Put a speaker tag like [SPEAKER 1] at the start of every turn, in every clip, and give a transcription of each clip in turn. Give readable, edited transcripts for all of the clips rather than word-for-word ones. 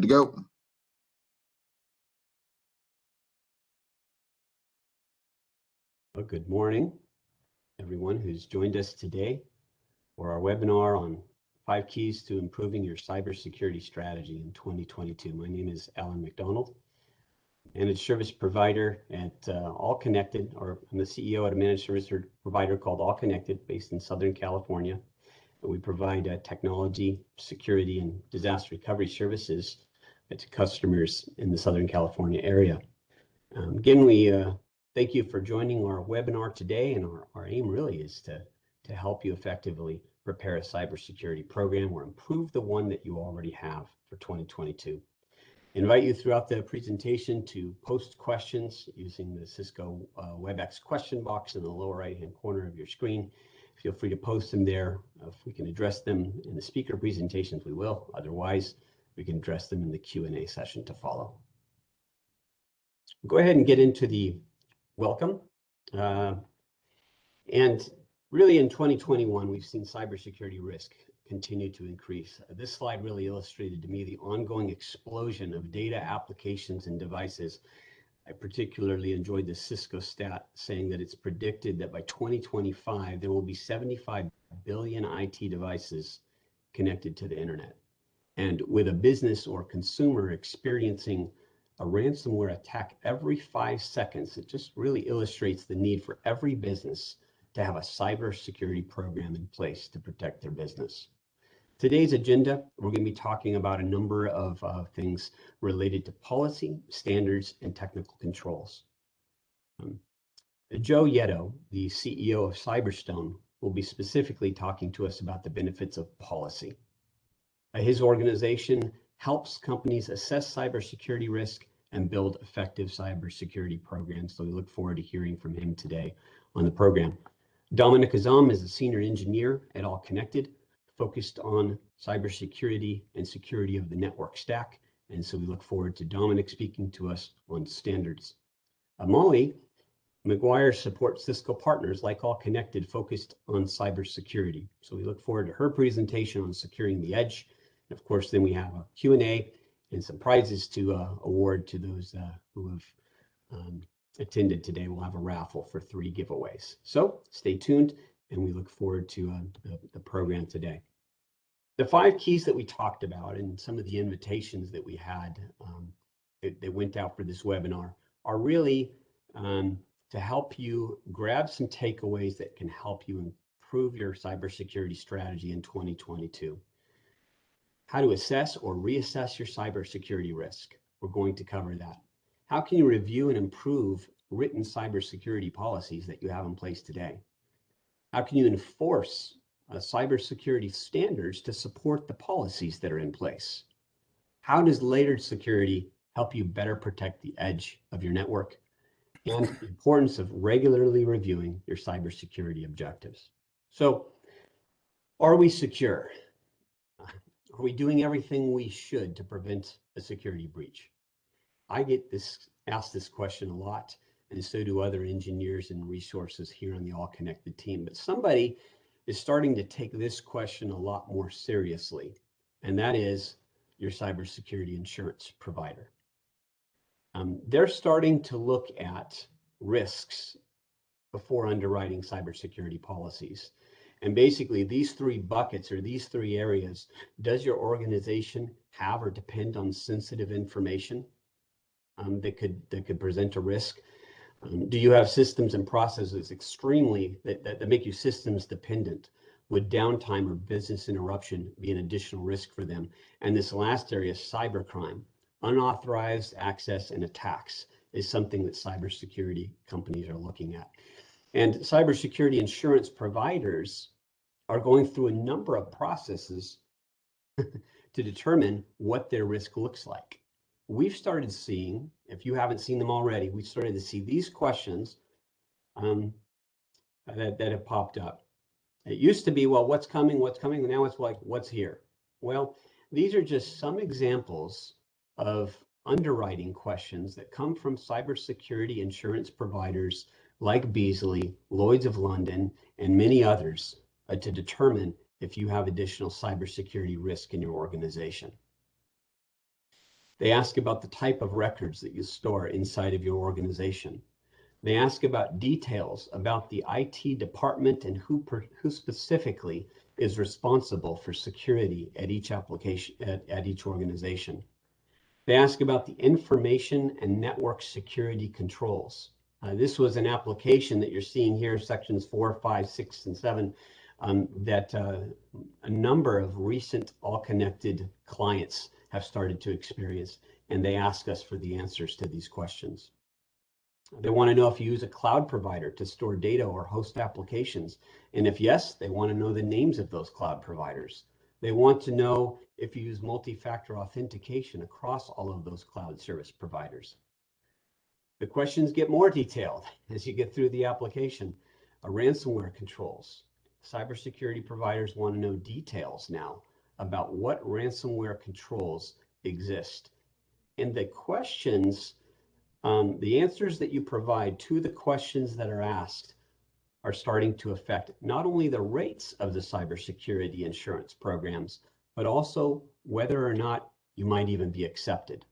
[SPEAKER 1] Good to go.
[SPEAKER 2] Well, good morning, everyone who's joined us today for our webinar on 5 keys to improving your cybersecurity strategy in 2022. My name is Alan McDonald, managed service provider at All Connected, or I'm the CEO at a managed service provider called All Connected, based in Southern California. We provide technology, security, and disaster recovery services to customers in the Southern California area. Again, we thank you for joining our webinar today, and our aim really is to help you effectively prepare a cybersecurity program or improve the one that you already have for 2022. I invite you throughout the presentation to post questions using the Cisco WebEx question box in the lower right-hand corner of your screen. Feel free to post them there. If we can address them in the speaker presentations, we will. Otherwise, we can address them in the Q&A session to follow. Go ahead and get into the welcome. And really in 2021, we've seen cybersecurity risk continue to increase. This slide really illustrated to me the ongoing explosion of data applications and devices. I particularly enjoyed the Cisco stat saying that it's predicted that by 2025, there will be 75 billion IT devices connected to the internet. And with a business or consumer experiencing a ransomware attack every 5 seconds, it just really illustrates the need for every business to have a cybersecurity program in place to protect their business. Today's agenda, we're going to be talking about a number of things related to policy, standards, and technical controls. Joe Yetto, the CEO of Cyberstone, will be specifically talking to us about the benefits of policy. His organization helps companies assess cybersecurity risk and build effective cybersecurity programs. So we look forward to hearing from him today on the program. Dominic Azam is a senior engineer at All Connected, focused on cybersecurity and security of the network stack. And so we look forward to Dominic speaking to us on standards. Molly McGuire supports Cisco partners like All Connected, focused on cybersecurity. So we look forward to her presentation on securing the edge. And of course, then we have a Q&A and some prizes to award to those who have attended today. We'll have a raffle for 3 giveaways. So stay tuned, and we look forward to the program today. The 5 keys that we talked about and some of the invitations that we had that went out for this webinar are really to help you grab some takeaways that can help you improve your cybersecurity strategy in 2022. How to assess or reassess your cybersecurity risk. We're going to cover that. How can you review and improve written cybersecurity policies that you have in place today? How can you enforce cybersecurity standards to support the policies that are in place? How does layered security help you better protect the edge of your network? And the importance of regularly reviewing your cybersecurity objectives. So, are we secure? Are we doing everything we should to prevent a security breach? I get asked this question a lot, and so do other engineers and resources here on the All Connected team. But somebody is starting to take this question a lot more seriously, and that is your cybersecurity insurance provider. They're starting to look at risks before underwriting cybersecurity policies. And basically, these 3 buckets or these 3 areas: does your organization have or depend on sensitive information that could present a risk? Do you have systems and processes that make you systems dependent? Would downtime or business interruption be an additional risk for them? And this last area, cybercrime, unauthorized access and attacks, is something that cybersecurity companies are looking at. And cybersecurity insurance providers are going through a number of processes to determine what their risk looks like. We've started seeing, if you haven't seen them already, we started to see these questions that have popped up. It used to be, well, what's coming? Now it's like, what's here? Well, these are just some examples of underwriting questions that come from cybersecurity insurance providers like Beasley, Lloyd's of London, and many others to determine if you have additional cybersecurity risk in your organization. They ask about the type of records that you store inside of your organization. They ask about details about the IT department and who specifically is responsible for security at each application, at each organization. They ask about the information and network security controls. This was an application that you're seeing here, sections 4, 5, 6, and 7, that a number of recent all-connected clients have started to experience, and they ask us for the answers to these questions. They want to know if you use a cloud provider to store data or host applications, and if yes, they want to know the names of those cloud providers. They want to know if you use multi-factor authentication across all of those cloud service providers. The questions get more detailed as you get through the application. Ransomware controls. Cybersecurity providers want to know details now about what ransomware controls exist. And the questions, the answers that you provide to the questions that are asked are starting to affect not only the rates of the cybersecurity insurance programs, but also whether or not you might even be accepted.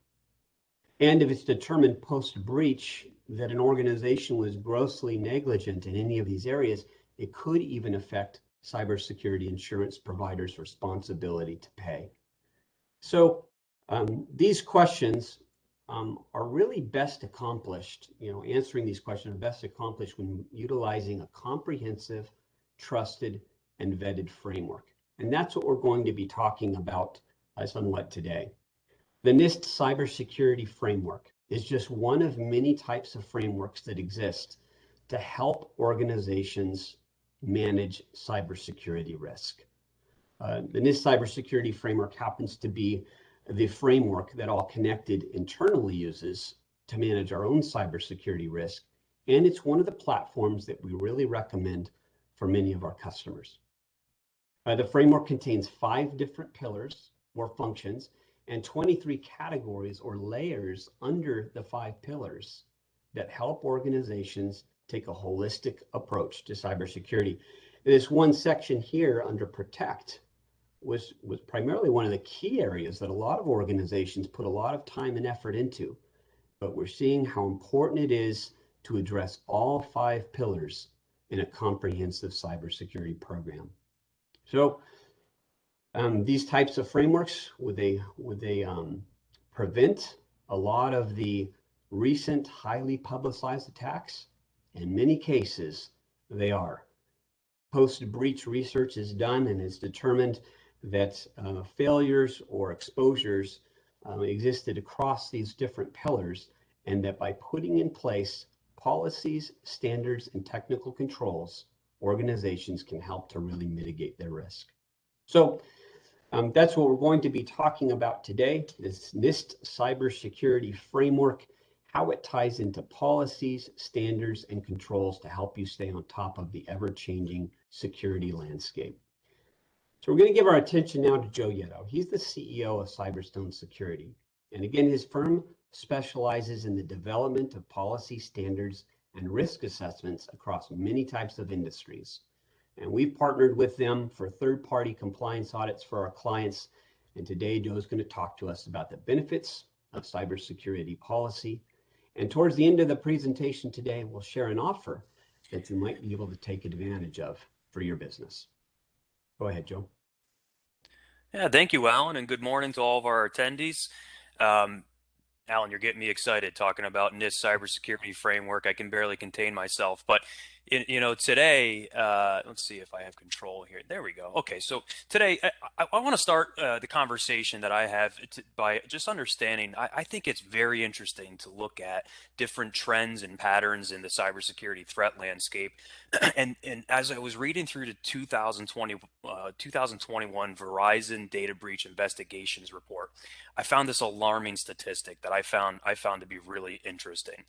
[SPEAKER 2] And if it's determined post-breach that an organization was grossly negligent in any of these areas, it could even affect cybersecurity insurance providers' responsibility to pay. So these questions are really best accomplished, answering these questions are best accomplished when utilizing a comprehensive, trusted, and vetted framework. And that's what we're going to be talking about somewhat today. The NIST Cybersecurity Framework is just one of many types of frameworks that exist to help organizations manage cybersecurity risk. The NIST Cybersecurity Framework happens to be the framework that All Connected internally uses to manage our own cybersecurity risk, and it's one of the platforms that we really recommend for many of our customers. The framework contains 5 different pillars or functions and 23 categories or layers under the 5 pillars that help organizations take a holistic approach to cybersecurity. This one section here under Protect was primarily one of the key areas that a lot of organizations put a lot of time and effort into, but we're seeing how important it is to address all 5 pillars in a comprehensive cybersecurity program. So these types of frameworks, would they prevent a lot of the recent highly publicized attacks? In many cases, they are. Post-breach research is done and it's determined that failures or exposures existed across these different pillars, and that by putting in place policies, standards, and technical controls, organizations can help to really mitigate their risk. So that's what we're going to be talking about today, this NIST cybersecurity framework, how it ties into policies, standards, and controls to help you stay on top of the ever-changing security landscape. So we're going to give our attention now to Joe Yetto. He's the CEO of Cyberstone Security. And again, his firm specializes in the development of policy standards and risk assessments across many types of industries. And we've partnered with them for third-party compliance audits for our clients. And today, Joe's going to talk to us about the benefits of cybersecurity policy. And towards the end of the presentation today, we'll share an offer that you might be able to take advantage of for your business. Go ahead, Joe.
[SPEAKER 1] Yeah, thank you, Alan, and good morning to all of our attendees. Alan, you're getting me excited talking about NIST cybersecurity framework. I can barely contain myself, but today, let's see if I have control here. There we go. Okay, so today I want to start the conversation that I have by just understanding. I think it's very interesting to look at different trends and patterns in the cybersecurity threat landscape. And as I was reading through the 2021 Verizon Data Breach Investigations report, I found this alarming statistic that I found to be really interesting.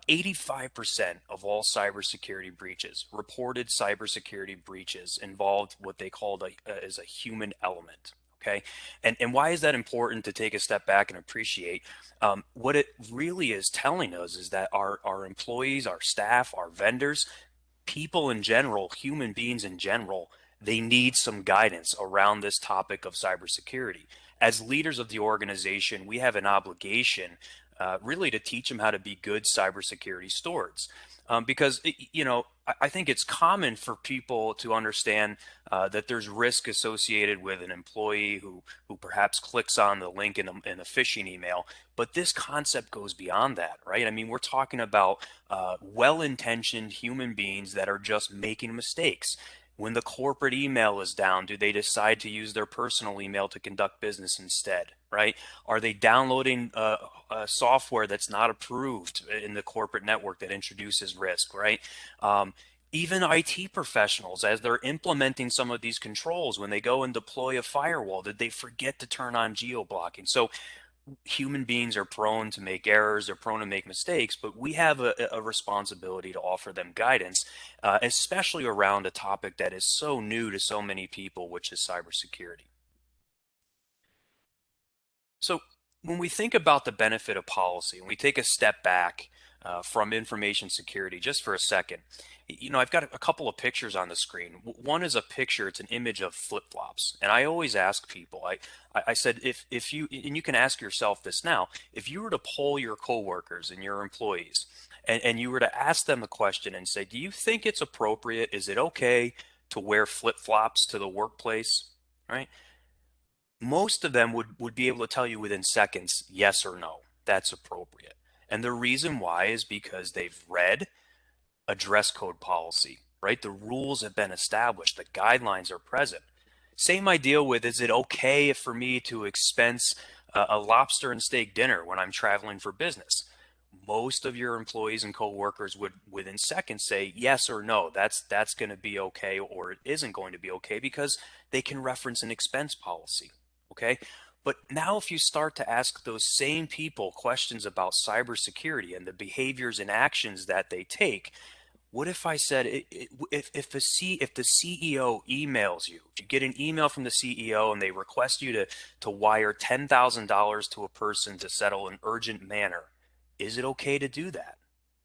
[SPEAKER 1] 85% of all cybersecurity breaches, reported cybersecurity breaches, involved what they called as a human element. Okay, and why is that important to take a step back and appreciate? What it really is telling us is that our employees, our staff, our vendors, people in general, human beings in general, they need some guidance around this topic of cybersecurity. as leaders of the organization, we have an obligation really to teach them how to be good cybersecurity stewards. Because, I think it's common for people to understand that there's risk associated with an employee who perhaps clicks on the link in a phishing email. But this concept goes beyond that, right? I mean, we're talking about well-intentioned human beings that are just making mistakes. When the corporate email is down, do they decide to use their personal email to conduct business instead, right? Are they downloading software that's not approved in the corporate network that introduces risk, right? Even IT professionals, as they're implementing some of these controls, when they go and deploy a firewall, did they forget to turn on geo-blocking? So human beings are prone to make errors, they're prone to make mistakes, but we have a responsibility to offer them guidance, especially around a topic that is so new to so many people, which is cybersecurity. So when we think about the benefit of policy and we take a step back from information security just for a second, I've got a couple of pictures on the screen. One is a picture, it's an image of flip-flops. And I always ask people, I said, if you, and you can ask yourself this now, if you were to poll your coworkers and your employees, and you were to ask them a question and say, do you think it's appropriate? Is it okay to wear flip-flops to the workplace? Right? Most of them would be able to tell you within seconds, yes or no, that's appropriate. And the reason why is because they've read a dress code policy, right? The rules have been established, the guidelines are present. Same idea with, is it okay for me to expense a lobster and steak dinner when I'm traveling for business? Most of your employees and coworkers would within seconds say yes or no, that's going to be okay, or it isn't going to be okay, because they can reference an expense policy. Okay. But now if you start to ask those same people questions about cybersecurity and the behaviors and actions that they take, what if I said, if the CEO emails you, if you get an email from the CEO and they request you to wire $10,000 to a person to settle in urgent manner, is it okay to do that?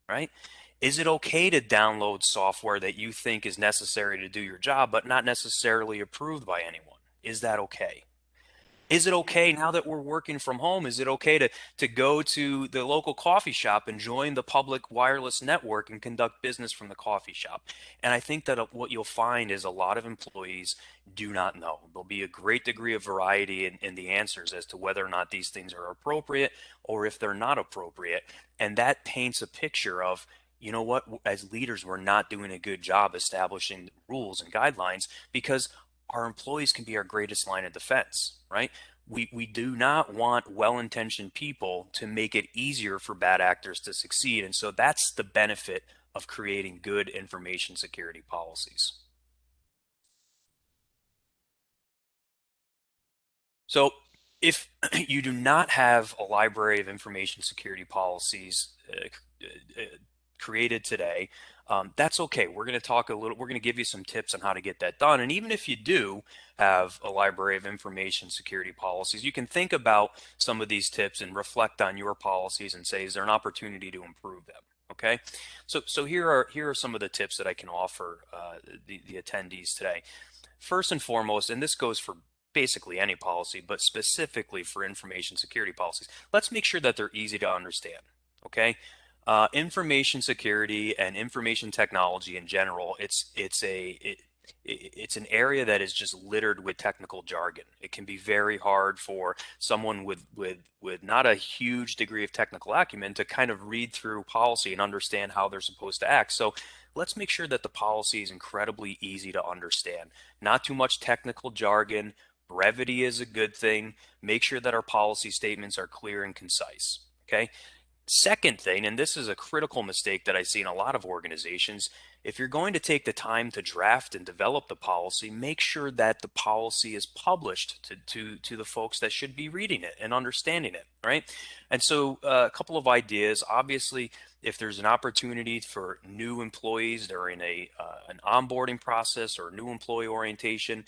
[SPEAKER 1] Right? Is it okay to download software that you think is necessary to do your job, but not necessarily approved by anyone? Is that okay? Is it okay now that we're working from home? Is it okay to go to the local coffee shop and join the public wireless network and conduct business from the coffee shop? And I think that what you'll find is a lot of employees do not know. There'll be a great degree of variety in the answers as to whether or not these things are appropriate or if they're not appropriate. And that paints a picture of, you know what, as leaders, we're not doing a good job establishing rules and guidelines, because our employees can be our greatest line of defense, right? We do not want well-intentioned people to make it easier for bad actors to succeed. And so that's the benefit of creating good information security policies. So if you do not have a library of information security policies created today, that's okay. We're going to talk a little, we're going to give you some tips on how to get that done. And even if you do have a library of information security policies, you can think about some of these tips and reflect on your policies and say, is there an opportunity to improve them? Okay. So here are some of the tips that I can offer the attendees today. First and foremost, and this goes for basically any policy, but specifically for information security policies, let's make sure that they're easy to understand. Okay. Information security and information technology in general, it's an area that is just littered with technical jargon. It can be very hard for someone with not a huge degree of technical acumen to kind of read through policy and understand how they're supposed to act. So let's make sure that the policy is incredibly easy to understand. Not too much technical jargon. Brevity is a good thing. Make sure that our policy statements are clear and concise. Okay. Second thing, and this is a critical mistake that I see in a lot of organizations, if you're going to take the time to draft and develop the policy, make sure that the policy is published to the folks that should be reading it and understanding it, right? And so a couple of ideas. Obviously, if there's an opportunity for new employees during an onboarding process or new employee orientation,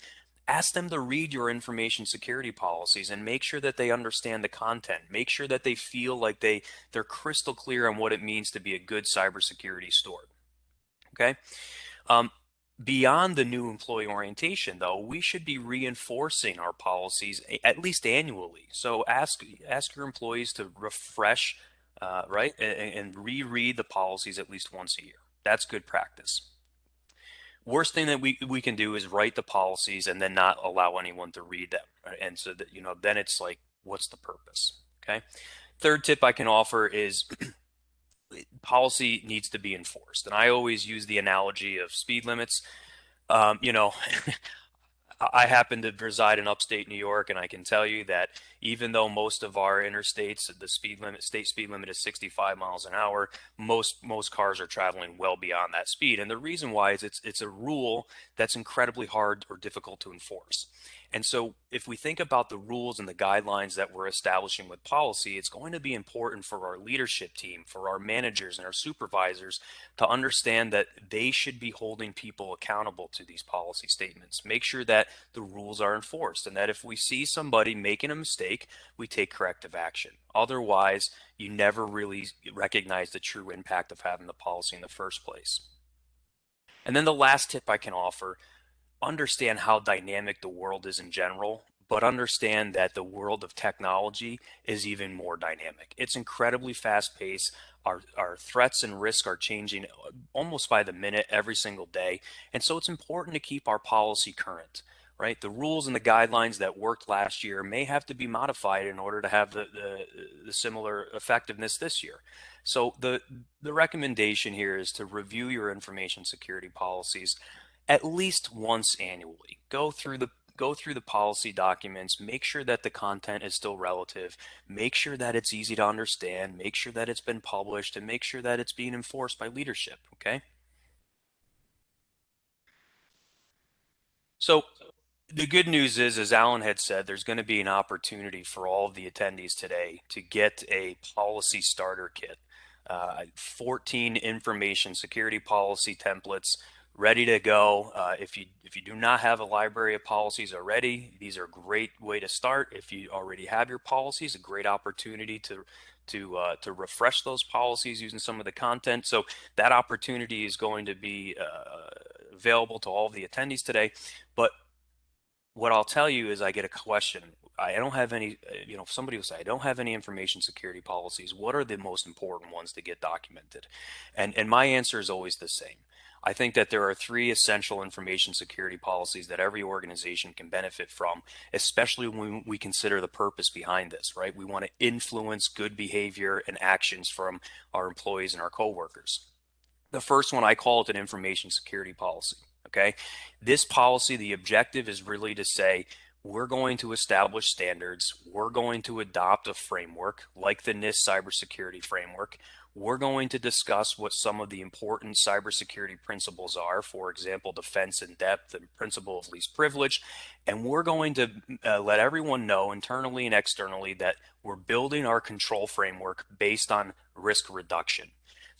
[SPEAKER 1] ask them to read your information security policies and make sure that they understand the content. Make sure that they feel like they're crystal clear on what it means to be a good cybersecurity steward. Okay. Um, Beyond the new employee orientation, though, we should be reinforcing our policies at least annually. So ask your employees to refresh, right, and reread the policies at least once a year. That's good practice. Worst thing that we can do is write the policies and then not allow anyone to read them. Right? And so that, then it's like, what's the purpose? Okay. Third tip I can offer is policy needs to be enforced. And I always use the analogy of speed limits. Um, you know, I happen to reside in upstate New York, and I can tell you that even though most of our interstates, the state speed limit is 65 miles an hour, most cars are traveling well beyond that speed. And the reason why is it's a rule that's incredibly hard or difficult to enforce. And so if we think about the rules and the guidelines that we're establishing with policy, it's going to be important for our leadership team, for our managers and our supervisors to understand that they should be holding people accountable to these policy statements. Make sure that the rules are enforced and that if we see somebody making a mistake, we take corrective action. Otherwise, you never really recognize the true impact of having the policy in the first place. And then the last tip I can offer, understand how dynamic the world is in general, but understand that the world of technology is even more dynamic. It's incredibly fast paced. Our threats and risks are changing almost by the minute every single day. And so it's important to keep our policy current, right? The rules and the guidelines that worked last year may have to be modified in order to have the similar effectiveness this year. So the recommendation here is to review your information security policies at least once annually. Go through the policy documents, make sure that the content is still relative, make sure that it's easy to understand, make sure that it's been published, and make sure that it's being enforced by leadership, okay? So the good news is, as Alan had said, there's going to be an opportunity for all of the attendees today to get a policy starter kit. 14 information security policy templates ready to go. If you do not have a library of policies already, these are a great way to start. If you already have your policies, a great opportunity to refresh those policies using some of the content. So that opportunity is going to be available to all of the attendees today. But what I'll tell you is I get a question. I don't have any, somebody will say, I don't have any information security policies. What are the most important ones to get documented? And my answer is always the same. I think that there are three essential information security policies that every organization can benefit from, especially when we consider the purpose behind this, right? We want to influence good behavior and actions from our employees and our coworkers. The first one, I call it an information security policy. Okay. This policy, the objective is really to say, we're going to establish standards. We're going to adopt a framework like the NIST cybersecurity framework. We're going to discuss what some of the important cybersecurity principles are, for example, defense in depth and principle of least privilege. And we're going to let everyone know internally and externally that we're building our control framework based on risk reduction.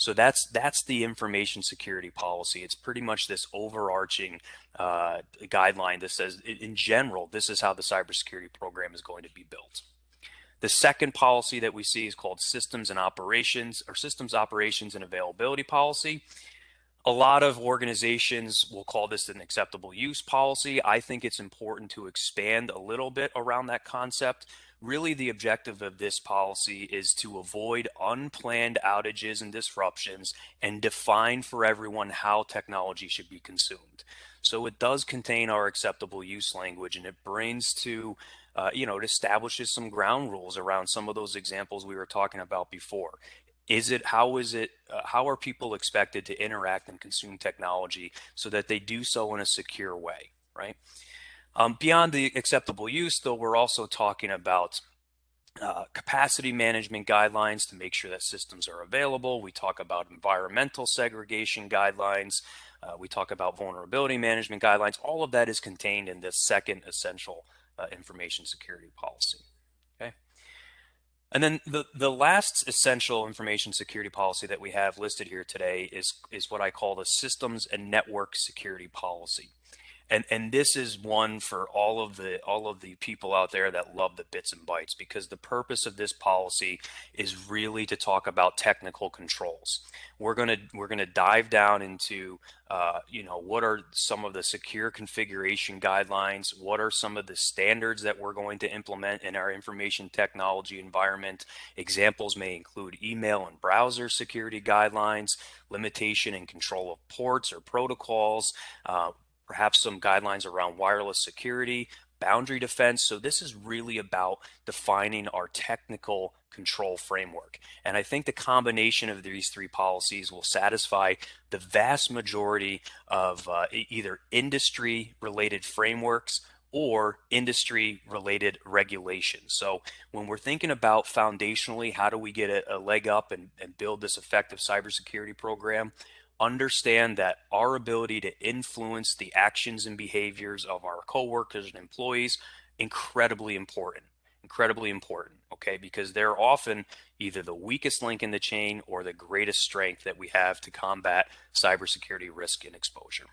[SPEAKER 1] So that's the information security policy. It's pretty much this overarching guideline that says, in general, this is how the cybersecurity program is going to be built. The second policy that we see is called systems and operations, or systems operations and availability policy. A lot of organizations will call this an acceptable use policy. I think it's important to expand a little bit around that concept. Really, the objective of this policy is to avoid unplanned outages and disruptions and define for everyone how technology should be consumed. So it does contain our acceptable use language, and it brings to it establishes some ground rules around some of those examples we were talking about before. How are people expected to interact and consume technology so that they do so in a secure way, right? Beyond the acceptable use, though, we're also talking about capacity management guidelines to make sure that systems are available. We talk about environmental segregation guidelines. We talk about vulnerability management guidelines. All of that is contained in this second essential information security policy. Okay. And then the last essential information security policy that we have listed here today is what I call the systems and network security policy. And this is one for all of the people out there that love the bits and bytes, because the purpose of this policy is really to talk about technical controls. We're gonna dive down into what are some of the secure configuration guidelines, what are some of the standards that we're going to implement in our information technology environment. Examples may include email and browser security guidelines, limitation and control of ports or protocols, perhaps some guidelines around wireless security, boundary defense. So this is really about defining our technical control framework. And I think the combination of these three policies will satisfy the vast majority of either industry related frameworks or industry related regulations. So when we're thinking about foundationally, how do we get a leg up and build this effective cybersecurity program? Understand that our ability to influence the actions and behaviors of our coworkers and employees, incredibly important, okay, because they're often either the weakest link in the chain or the greatest strength that we have to combat cybersecurity risk and exposure.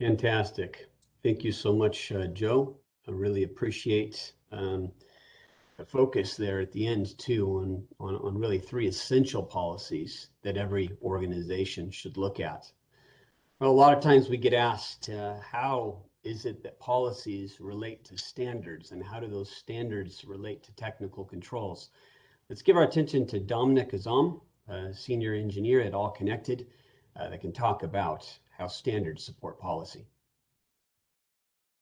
[SPEAKER 2] Fantastic. Thank you so much, Joe. I really appreciate the focus there at the end too on really three essential policies that every organization should look at. Well, a lot of times we get asked, how is it that policies relate to standards, and how do those standards relate to technical controls? Let's give our attention to Dominic Azam, a senior engineer at All Connected, that can talk about how standards support policy.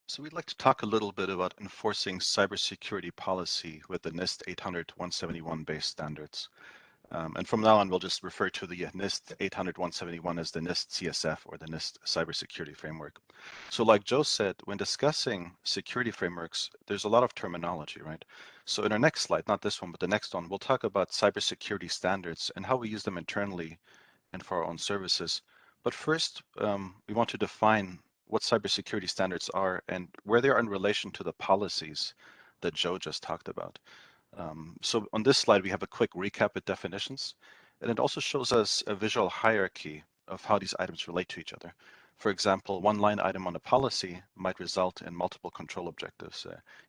[SPEAKER 3] So we'd like to talk a little bit about enforcing cybersecurity policy with the NIST 800-171 based standards. And from now on, we'll just refer to the NIST 800-171 as the NIST CSF, or the NIST Cybersecurity Framework. So like Joe said, when discussing security frameworks, there's a lot of terminology, right? So in our next slide, not this one, but the next one, we'll talk about cybersecurity standards and how we use them internally and for our own services. But first, we want to define what cybersecurity standards are and where they are in relation to the policies that Joe just talked about. So on this slide, we have a quick recap with definitions, and it also shows us a visual hierarchy of how these items relate to each other. For example, one line item on a policy might result in multiple control objectives.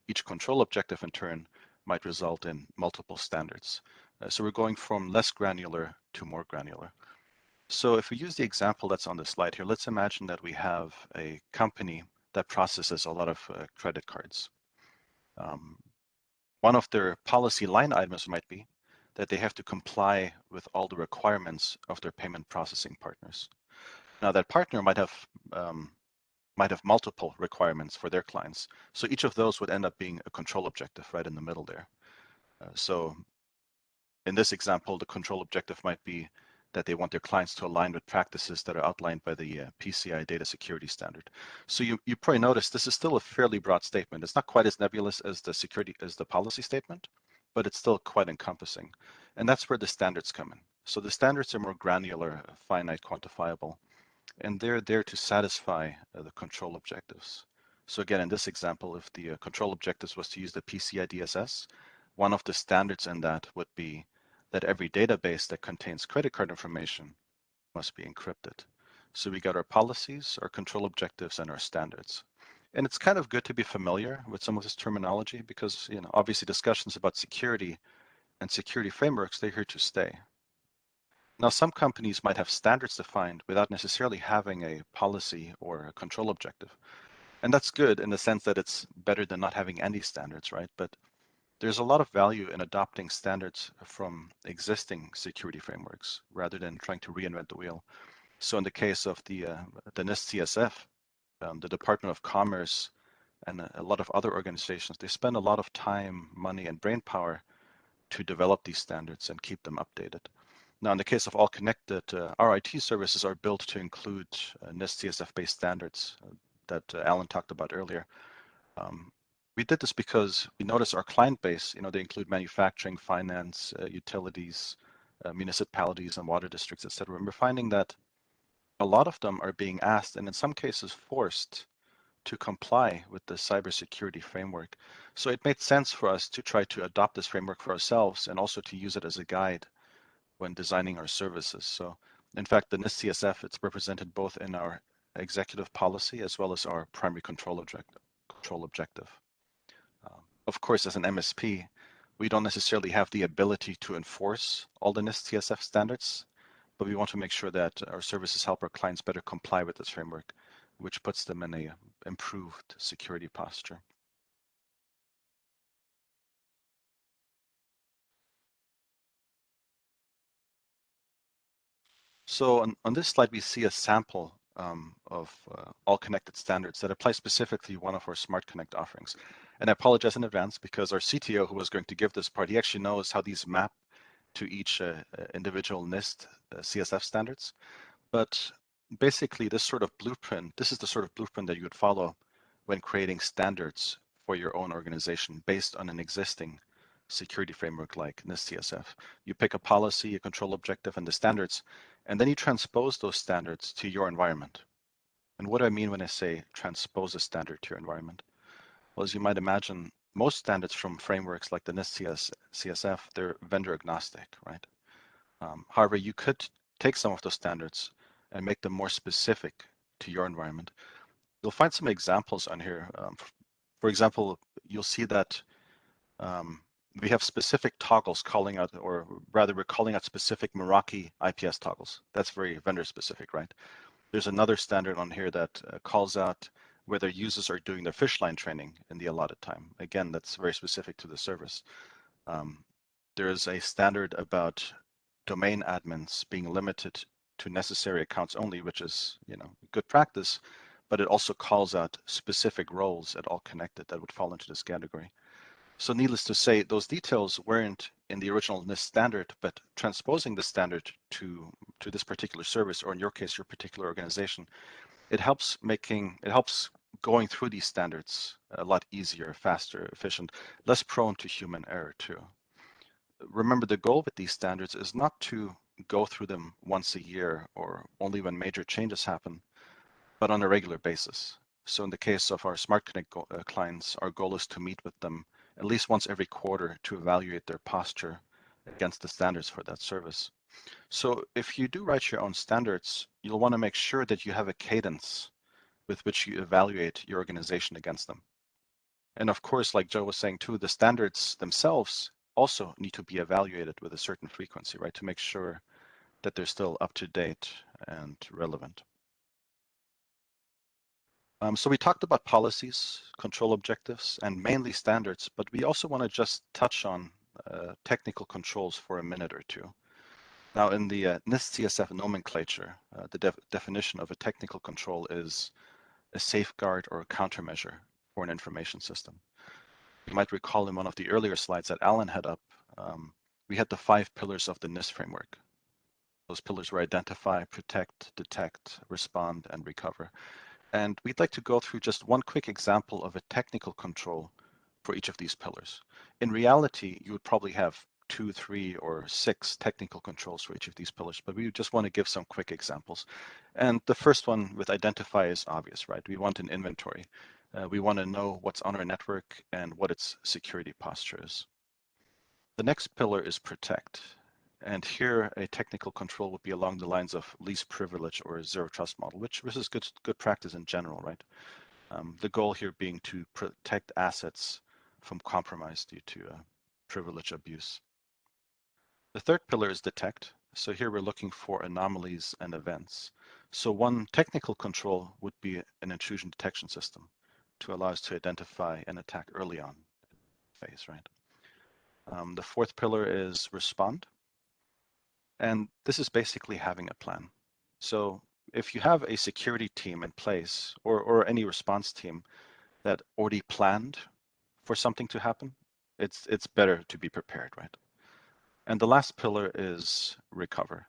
[SPEAKER 3] Each control objective in turn might result in multiple standards. So we're going from less granular to more granular. So if we use the example that's on the slide here, let's imagine that we have a company that processes a lot of credit cards. One of their policy line items might be that they have to comply with all the requirements of their payment processing partners. Now that partner might have multiple requirements for their clients. So each of those would end up being a control objective right in the middle there. So in this example, the control objective might be that they want their clients to align with practices that are outlined by the PCI data security standard. So you probably noticed this is still a fairly broad statement. It's not quite as nebulous as the policy statement, but it's still quite encompassing. And that's where the standards come in. So the standards are more granular, finite, quantifiable, and they're there to satisfy the control objectives. So again, in this example, if the control objectives was to use the PCI DSS, one of the standards in that would be that every database that contains credit card information must be encrypted. So we got our policies, our control objectives, and our standards. And it's kind of good to be familiar with some of this terminology because, obviously discussions about security and security frameworks, they're here to stay. Now, some companies might have standards defined without necessarily having a policy or a control objective. And that's good in the sense that it's better than not having any standards, right? But there's a lot of value in adopting standards from existing security frameworks rather than trying to reinvent the wheel. So in the case of the NIST CSF, the Department of Commerce and a lot of other organizations, they spend a lot of time, money, and brain power to develop these standards and keep them updated. Now, in the case of All Connected, our IT services are built to include NIST CSF-based standards that Alan talked about earlier. We did this because we noticed our client base, they include manufacturing, finance, utilities, municipalities, and water districts, et cetera. And we're finding that a lot of them are being asked, and in some cases forced, to comply with the cybersecurity framework. So it made sense for us to try to adopt this framework for ourselves and also to use it as a guide when designing our services. So In fact, the NIST CSF, it's represented both in our executive policy as well as our primary control objective. Of course, as an MSP, we don't necessarily have the ability to enforce all the NIST CSF standards, but we want to make sure that our services help our clients better comply with this framework, which puts them in a improved security posture. So on this slide, we see a sample of all connected standards that apply specifically to one of our Smart Connect offerings. And I apologize in advance because our CTO who was going to give this part, he actually knows how these map to each individual NIST CSF standards. But basically this sort of blueprint, this is the sort of blueprint that you would follow when creating standards for your own organization based on an existing security framework like NIST CSF. You pick a policy, a control objective, and the standards, and then you transpose those standards to your environment. And what do I mean when I say transpose a standard to your environment? Well, as you might imagine, most standards from frameworks like the NIST CSF, they're vendor agnostic, right? However, you could take some of those standards and make them more specific to your environment. You'll find some examples on here. For example, you'll see that we have specific toggles calling out, or rather we're calling out specific Meraki IPS toggles. That's very vendor specific, right? There's another standard on here that calls out whether users are doing their fish line training in the allotted time. Again, that's very specific to the service. There is a standard about domain admins being limited to necessary accounts only, which is, good practice, but it also calls out specific roles at all connected that would fall into this category. So needless to say, those details weren't in the original NIST standard, but transposing the standard to this particular service, or in your case, your particular organization, it helps going through these standards a lot easier, faster, efficient, less prone to human error too. Remember, the goal with these standards is not to go through them once a year or only when major changes happen, but on a regular basis. So in the case of our Smart Connect clients, our goal is to meet with them at least once every quarter to evaluate their posture against the standards for that service. So if you do write your own standards, you'll want to make sure that you have a cadence with which you evaluate your organization against them. And of course, like Joe was saying too, the standards themselves also need to be evaluated with a certain frequency, right, to make sure that they're still up to date and relevant. So we talked about policies, control objectives, and mainly standards, but we also want to just touch on technical controls for a minute or two. Now, in the NIST CSF nomenclature, the definition of a technical control is a safeguard or a countermeasure for an information system. You might recall in one of the earlier slides that Alan had up, we had the 5 pillars of the NIST framework. Those pillars were identify, protect, detect, respond, and recover. And we'd like to go through just one quick example of a technical control for each of these pillars. In reality, you would probably have 2, 3, or 6 technical controls for each of these pillars, but we just want to give some quick examples. And the first one with identify is obvious, right? We want an inventory. We want to know what's on our network and what its security posture is. The next pillar is protect. And here a technical control would be along the lines of least privilege or zero trust model, which is good practice in general, right? The goal here being to protect assets from compromise due to privilege abuse. The third pillar is detect. So here we're looking for anomalies and events. So one technical control would be an intrusion detection system to allow us to identify an attack early on phase, right? The fourth pillar is respond. And this is basically having a plan. So if you have a security team in place or any response team that already planned for something to happen, it's better to be prepared, right? And the last pillar is recover.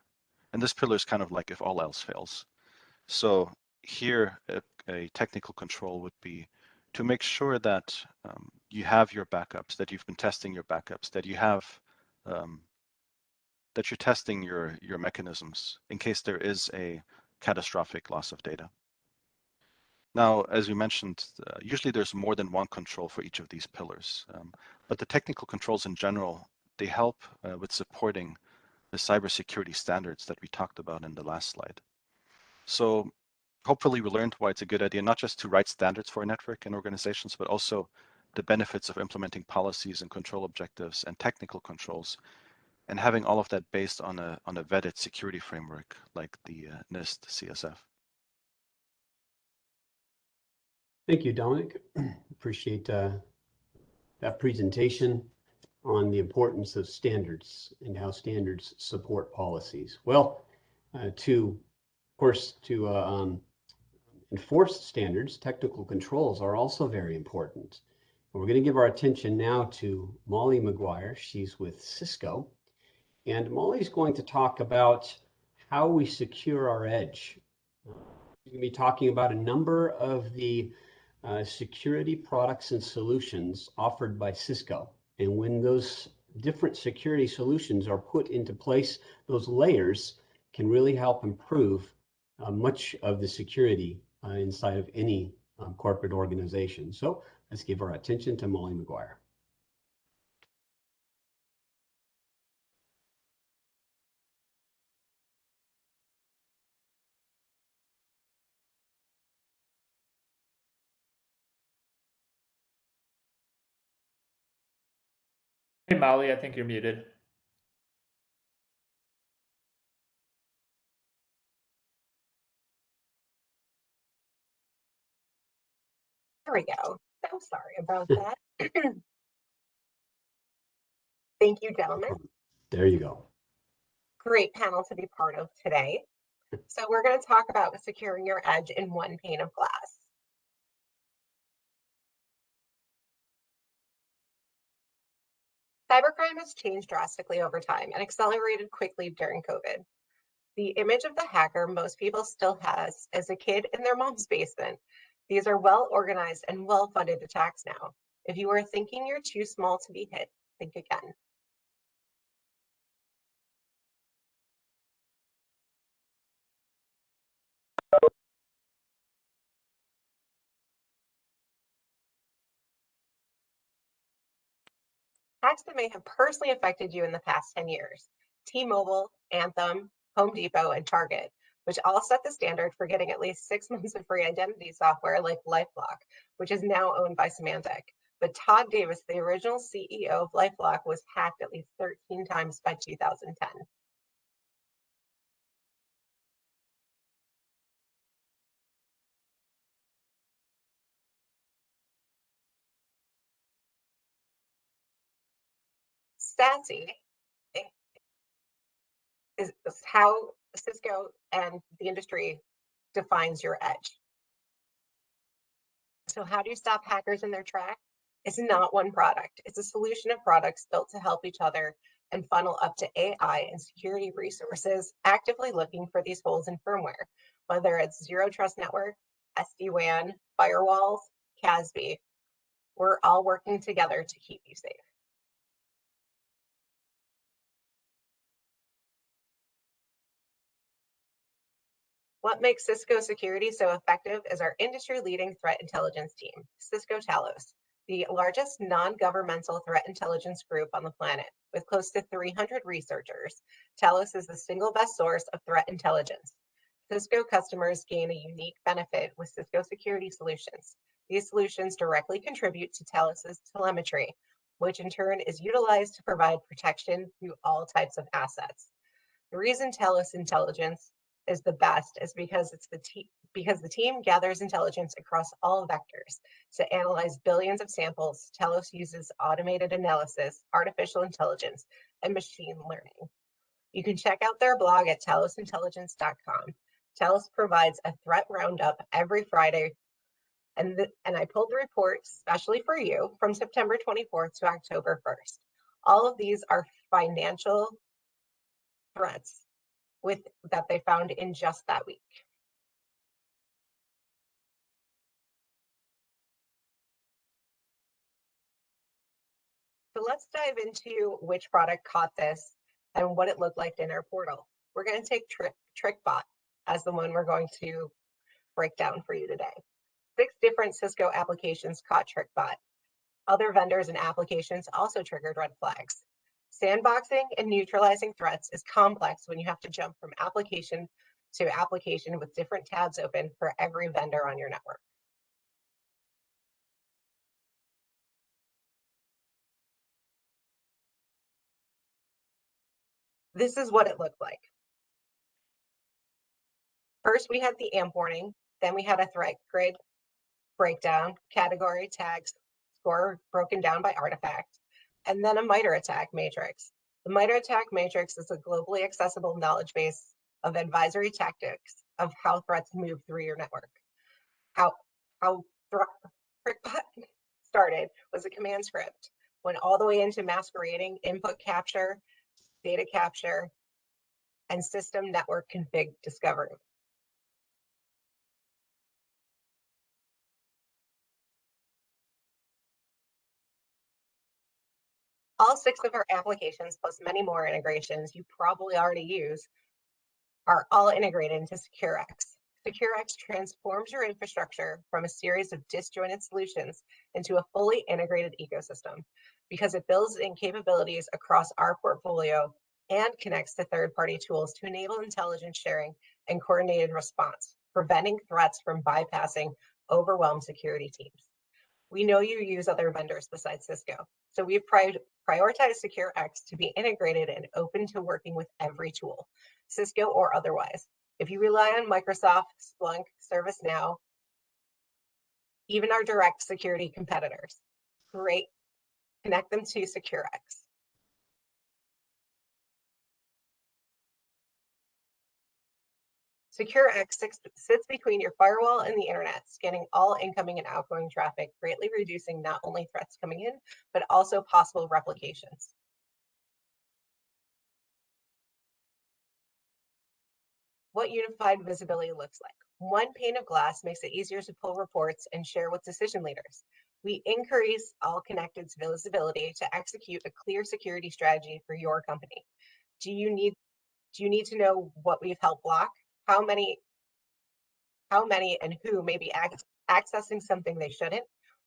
[SPEAKER 3] And this pillar is kind of like if all else fails. So here, a technical control would be to make sure that you have your backups, that you've been testing your backups, that you have that you're testing your mechanisms in case there is a catastrophic loss of data. Now, as we mentioned, usually there's more than one control for each of these pillars, but the technical controls in general, they help with supporting the cybersecurity standards that we talked about in the last slide. So hopefully we learned why it's a good idea not just to write standards for a network and organizations, but also the benefits of implementing policies and control objectives and technical controls, and having all of that based on a vetted security framework like the NIST CSF.
[SPEAKER 2] Thank you, Dominic. Appreciate that presentation on the importance of standards and how standards support policies. Well, to enforce standards, technical controls are also very important. And we're going to give our attention now to Molly McGuire. She's with Cisco. And Molly's going to talk about how we secure our edge. We're going to be talking about a number of the security products and solutions offered by Cisco. And when those different security solutions are put into place, those layers can really help improve much of the security inside of any corporate organization. So let's give our attention to Molly McGuire.
[SPEAKER 4] Hey, Molly, I think you're muted.
[SPEAKER 5] There we go. So sorry about that. Thank you, gentlemen.
[SPEAKER 2] There you go.
[SPEAKER 5] Great panel to be part of today. So we're going to talk about securing your edge in one pane of glass. Cybercrime has changed drastically over time and accelerated quickly during COVID. The image of the hacker most people still has as a kid in their mom's basement. These are well-organized and well-funded attacks now. If you are thinking you're too small to be hit, think again. Hacks that may have personally affected you in the past 10 years. T-Mobile, Anthem, Home Depot, and Target, which all set the standard for getting at least 6 months of free identity software like LifeLock, which is now owned by Symantec. But Todd Davis, the original CEO of LifeLock, was hacked at least 13 times by 2010. SASE is how Cisco and the industry defines your edge. So how do you stop hackers in their tracks? It's not one product. It's a solution of products built to help each other and funnel up to AI and security resources actively looking for these holes in firmware, whether it's Zero Trust Network, SD-WAN, firewalls, CASB. We're all working together to keep you safe. What makes Cisco Security so effective is our industry-leading threat intelligence team, Cisco Talos, the largest non-governmental threat intelligence group on the planet, with close to 300 researchers. Talos is the single best source of threat intelligence. Cisco customers gain a unique benefit with Cisco Security Solutions. These solutions directly contribute to Talos's telemetry, which in turn is utilized to provide protection through all types of assets. The reason Talos Intelligence is the best is because the team gathers intelligence across all vectors. To analyze billions of samples, Talos uses automated analysis, artificial intelligence, and machine learning. You can check out their blog at talosintelligence.com. Talos provides a threat roundup every Friday, and I pulled the report specially for you from September 24th to October 1st. All of these are financial threats that they found in just that week. So let's dive into which product caught this and what it looked like in our portal. We're going to take TrickBot as the one we're going to break down for you today. 6 different Cisco applications caught TrickBot. Other vendors and applications also triggered red flags. Sandboxing and neutralizing threats is complex when you have to jump from application to application with different tabs open for every vendor on your network. This is what it looked like. First, we had the AMP warning, then we had a threat grid breakdown, category, tags, score broken down by artifact, and then a MITRE attack matrix. The MITRE attack matrix is a globally accessible knowledge base of advisory tactics of how threats move through your network. How ThreatBot started was a command script, went all the way into masquerading, input capture, data capture, and system network config discovery. All 6 of our applications, plus many more integrations you probably already use, are all integrated into SecureX. SecureX transforms your infrastructure from a series of disjointed solutions into a fully integrated ecosystem because it builds in capabilities across our portfolio and connects to third-party tools to enable intelligence sharing and coordinated response, preventing threats from bypassing overwhelmed security teams. We know you use other vendors besides Cisco, so we've prioritized SecureX to be integrated and open to working with every tool, Cisco or otherwise. If you rely on Microsoft, Splunk, ServiceNow, even our direct security competitors, great, connect them to SecureX. SecureX sits between your firewall and the internet, scanning all incoming and outgoing traffic, greatly reducing not only threats coming in, but also possible replications. What unified visibility looks like. One pane of glass makes it easier to pull reports and share with decision leaders. We increase all connected's visibility to execute a clear security strategy for your company. Do you need to know what we've helped block? How many and who may be accessing something they shouldn't?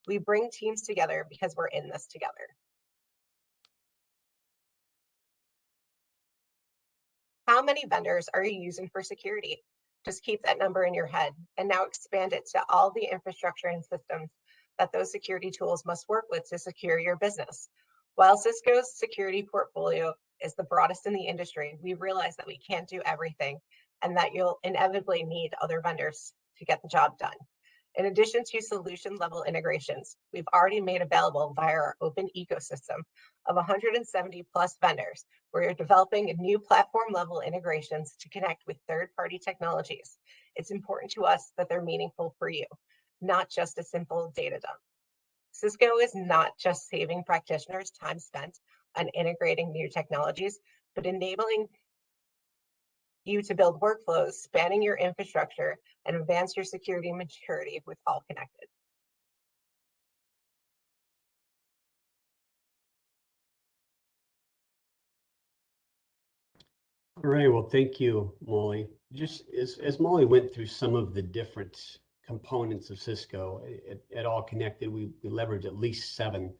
[SPEAKER 5] We bring teams together because we're in this together. How many vendors are you using for security? Just keep that number in your head and now expand it to all the infrastructure and systems that those security tools must work with to secure your business. While Cisco's security portfolio is the broadest in the industry, we realize that we can't do everything and that you'll inevitably need other vendors to get the job done. In addition to solution level integrations, we've already made available via our open ecosystem of 170 plus vendors, where you're developing new platform level integrations to connect with third-party technologies. It's important to us that they're meaningful for you, not just a simple data dump. Cisco is not just saving practitioners time spent on integrating new technologies, but enabling you to build workflows spanning your infrastructure and advance your security maturity with all connected.
[SPEAKER 2] All right, well, thank you, Molly. Just as Molly went through some of the different components of Cisco, at All Connected, we leverage at least 7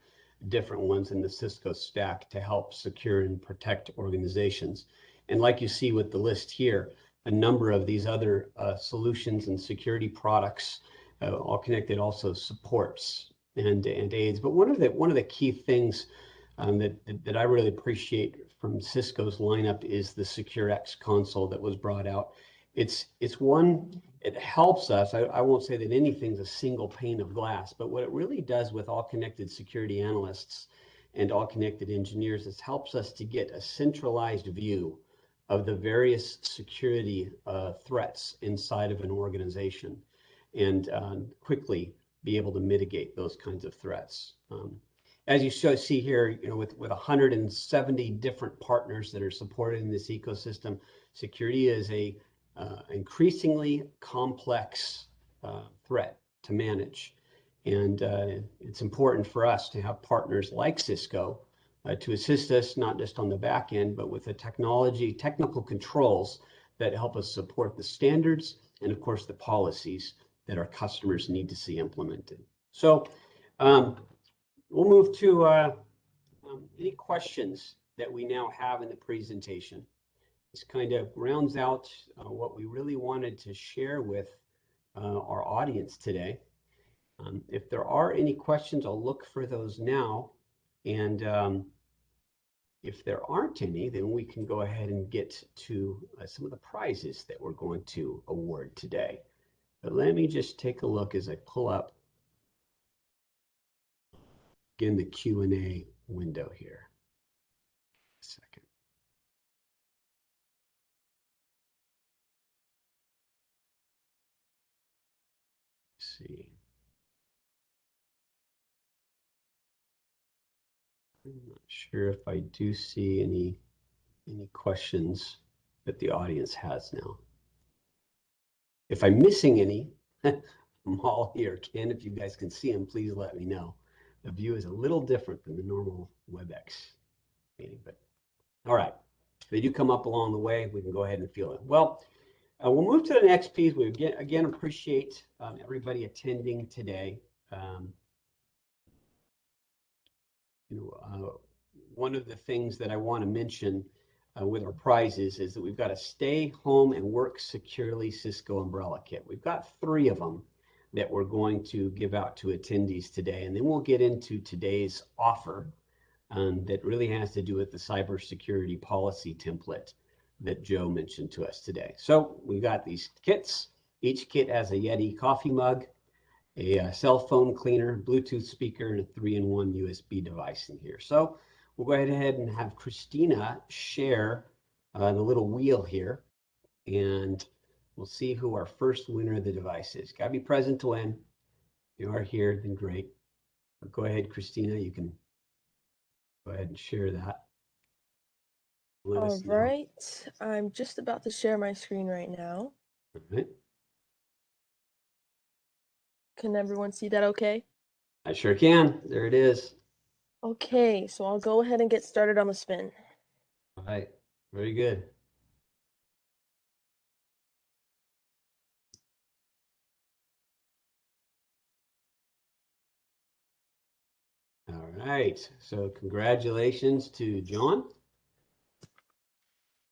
[SPEAKER 2] different ones in the Cisco stack to help secure and protect organizations. And like you see with the list here, a number of these other solutions and security products, All Connected also supports and aids. But one of the key things that I really appreciate from Cisco's lineup is the SecureX Console that was brought out. It helps us. I won't say that anything's a single pane of glass, but what it really does with All Connected security analysts and All Connected engineers is helps us to get a centralized view of the various security threats inside of an organization and quickly be able to mitigate those kinds of threats. As you see here, with 170 different partners that are supported in this ecosystem, security is a increasingly complex threat to manage. And it's important for us to have partners like Cisco to assist us, not just on the back end, but with the technical controls that help us support the standards and, of course, the policies that our customers need to see implemented. So we'll move to any questions that we now have in the presentation. This kind of rounds out what we really wanted to share with our audience today. If there are any questions, I'll look for those now. And if there aren't any, then we can go ahead and get to some of the prizes that we're going to award today. But let me just take a look as I pull up, again, the Q&A window here. A second. Let's see. I'm not sure if I do see any questions that the audience has now. If I'm missing any, I'm all here. Ken, if you guys can see them, please let me know. The view is a little different than the normal WebEx meeting, but all right. If they do come up along the way, we can go ahead and feel it. Well, we'll move to the next piece. We again appreciate everybody attending today. One of the things that I want to mention with our prizes is that we've got a Stay Home and Work Securely Cisco Umbrella Kit. We've got 3 of them that we're going to give out to attendees today, and then we'll get into today's offer that really has to do with the cybersecurity policy template that Joe mentioned to us today. So we've got these kits. Each kit has a Yeti coffee mug, a cell phone cleaner, Bluetooth speaker, and a 3-in-1 USB device in here. So we'll go ahead and have Christina share the little wheel here, and we'll see who our first winner of the device is. Got to be present to win. If you are here, then great. But go ahead, Christina. You can go ahead and share that.
[SPEAKER 6] All right. I'm just about to share my screen right now.
[SPEAKER 2] All right.
[SPEAKER 6] Can everyone see that okay?
[SPEAKER 2] I sure can. There it is.
[SPEAKER 6] Okay, so I'll go ahead and get started on the spin.
[SPEAKER 2] All right. Very good. All right. So congratulations to John.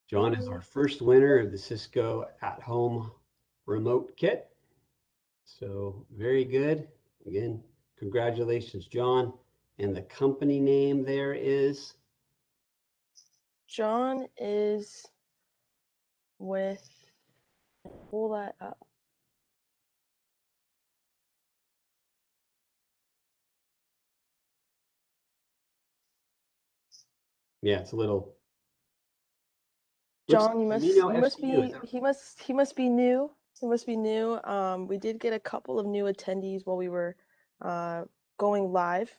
[SPEAKER 2] John is our first winner of the Cisco at-home remote kit. So very good. Again, congratulations, John. And the company name there is?
[SPEAKER 6] John is with, pull that up.
[SPEAKER 2] Yeah, it's a little.
[SPEAKER 6] John, he must be new. He must be new. We did get a couple of new attendees while we were going live.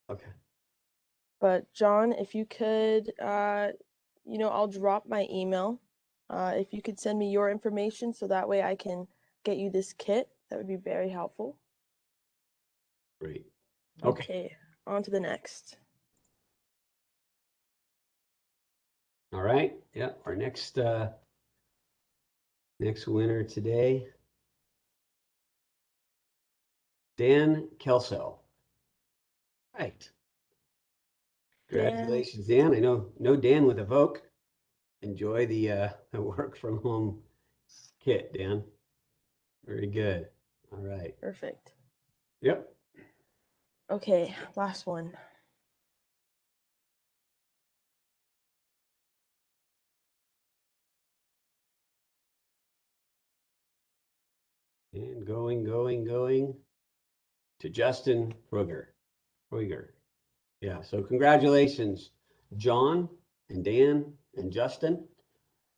[SPEAKER 2] Okay.
[SPEAKER 6] But John, if you could, I'll drop my email. If you could send me your information so that way I can get you this kit, that would be very helpful.
[SPEAKER 2] Great.
[SPEAKER 6] Okay, on to the next.
[SPEAKER 2] All right. Yeah, our next winner today, Dan Kelso. Right. Congratulations, Dan. I know Dan with Evoke. Enjoy the work from home kit, Dan. Very good. All right.
[SPEAKER 6] Perfect.
[SPEAKER 2] Yep.
[SPEAKER 6] Okay, last one.
[SPEAKER 2] And going to Justin Ruger. Yeah, so congratulations, John and Dan and Justin.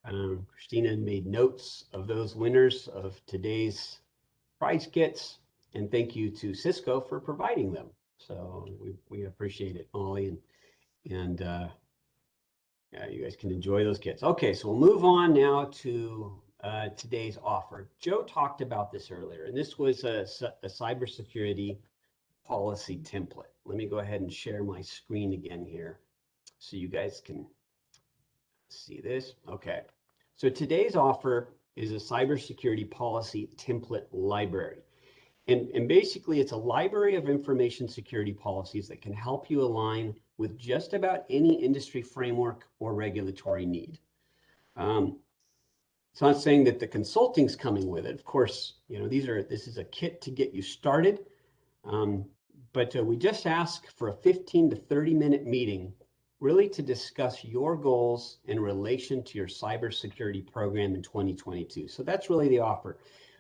[SPEAKER 2] Christina made notes of those winners of today's prize kits, and thank you to Cisco for providing them. So we appreciate it, Molly, and yeah, you guys can enjoy those kits. Okay, so we'll move on now to today's offer. Joe talked about this earlier, and this was a cybersecurity policy template. Let me go ahead and share my screen again here so you guys can see this. Okay, so today's offer is a cybersecurity policy template library. And basically, it's a library of information security policies that can help you align with just about any industry framework or regulatory need. It's not saying that the consulting's coming with it. Of course, this is a kit to get you started. But we just ask for a 15 to 30-minute meeting really to discuss your goals in relation to your cybersecurity program in 2022. So that's really the offer.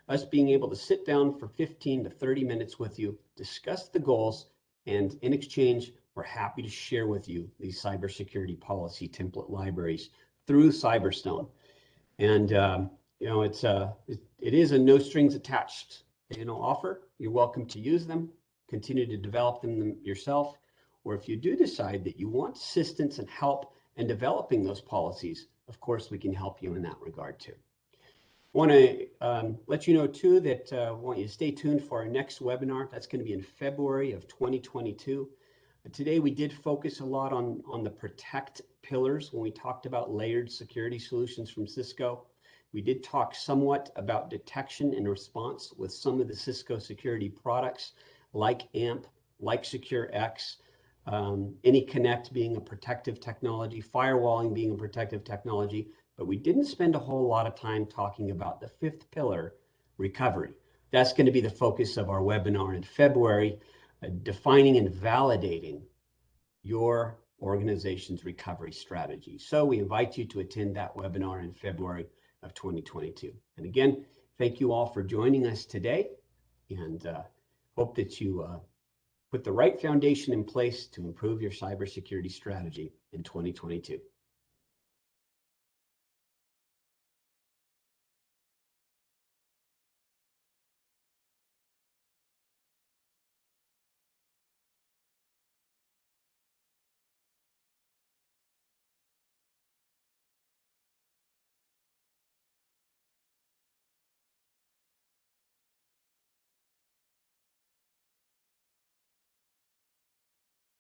[SPEAKER 2] Us being able to sit down for 15 to 30 minutes with you, discuss the goals, and in exchange, we're happy to share with you these cybersecurity policy template libraries through Cyberstone. And it is a no strings attached offer. You're welcome to use them, continue to develop them yourself, or if you do decide that you want assistance and help in developing those policies, of course we can help you in that regard too. I want to let you know too that I want you to stay tuned for our next webinar. That's going to be in February of 2022. Today we did focus a lot on the protect pillars when we talked about layered security solutions from Cisco. We did talk somewhat about detection and response with some of the Cisco security products like AMP, like SecureX, AnyConnect being a protective technology, firewalling being a protective technology, but we didn't spend a whole lot of time talking about the fifth pillar, recovery. That's going to be the focus of our webinar in February, defining and validating your organization's recovery strategy. So we invite you to attend that webinar in February of 2022. And again, thank you all for joining us today, and hope that you put the right foundation in place to improve your cybersecurity strategy in 2022.